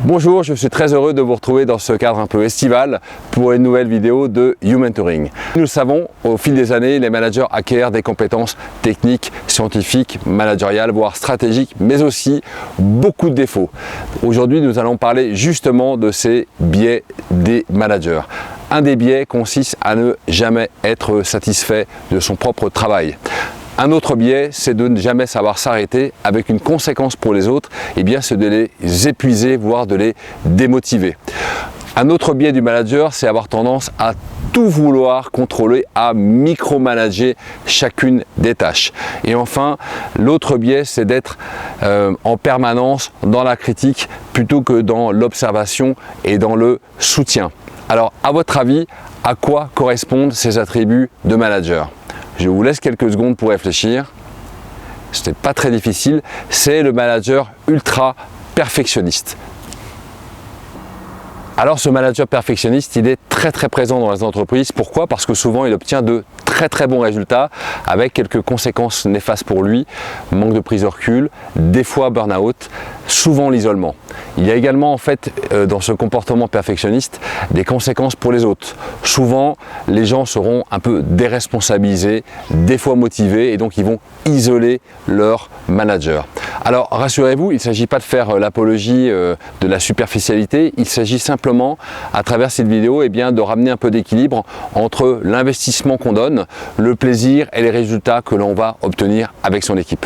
Bonjour, je suis très heureux de vous retrouver dans ce cadre un peu estival pour une nouvelle vidéo de YouMentoring. Nous le savons, au fil des années, les managers acquièrent des compétences techniques, scientifiques, managériales, voire stratégiques, mais aussi beaucoup de défauts. Aujourd'hui, nous allons parler justement de ces biais des managers. Un des biais consiste à ne jamais être satisfait de son propre travail. Un autre biais, c'est de ne jamais savoir s'arrêter avec une conséquence pour les autres, et bien c'est de les épuiser, voire de les démotiver. Un autre biais du manager, c'est avoir tendance à tout vouloir contrôler, à micromanager chacune des tâches. Et enfin, l'autre biais, c'est d'être en permanence dans la critique plutôt que dans l'observation et dans le soutien. Alors, à votre avis, à quoi correspondent ces attributs de manager ? Je vous laisse quelques secondes pour réfléchir. Ce n'est pas très difficile. C'est le manager ultra perfectionniste. Alors ce manager perfectionniste, il est très présent dans les entreprises. Pourquoi? Parce que souvent il obtient de très bons résultats avec quelques conséquences néfastes pour lui. Manque de prise de recul, des fois burn-out, souvent l'isolement. Il y a également en fait dans ce comportement perfectionniste des conséquences pour les autres. Souvent les gens seront un peu déresponsabilisés, des fois motivés et donc ils vont isoler leur manager. Alors rassurez-vous, il ne s'agit pas de faire l'apologie de la superficialité, il s'agit simplement à travers cette vidéo de ramener un peu d'équilibre entre l'investissement qu'on donne, le plaisir et les résultats que l'on va obtenir avec son équipe.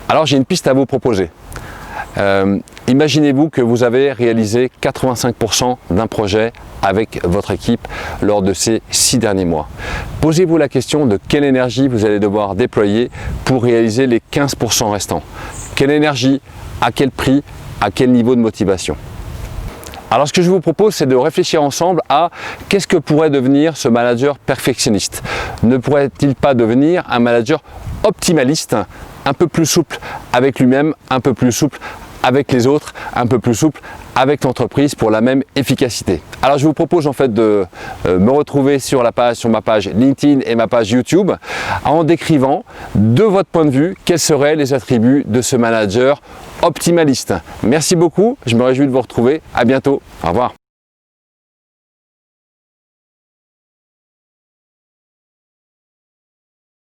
Alors j'ai une piste à vous proposer. Imaginez-vous que vous avez réalisé 85% d'un projet avec votre équipe lors de ces 6 derniers mois. Posez-vous la question de quelle énergie vous allez devoir déployer pour réaliser les 15% restants. Quelle énergie, à quel prix, à quel niveau de motivation? Alors ce que je vous propose, c'est de réfléchir ensemble à qu'est-ce que pourrait devenir ce manager perfectionniste. Ne pourrait-il pas devenir un manager optimaliste, un peu plus souple avec lui-même, un peu plus souple avec les autres, un peu plus souple avec l'entreprise pour la même efficacité. Alors je vous propose en fait de me retrouver sur ma page LinkedIn et ma page YouTube en décrivant de votre point de vue quels seraient les attributs de ce manager optimaliste. Merci beaucoup, je me réjouis de vous retrouver, à bientôt, au revoir.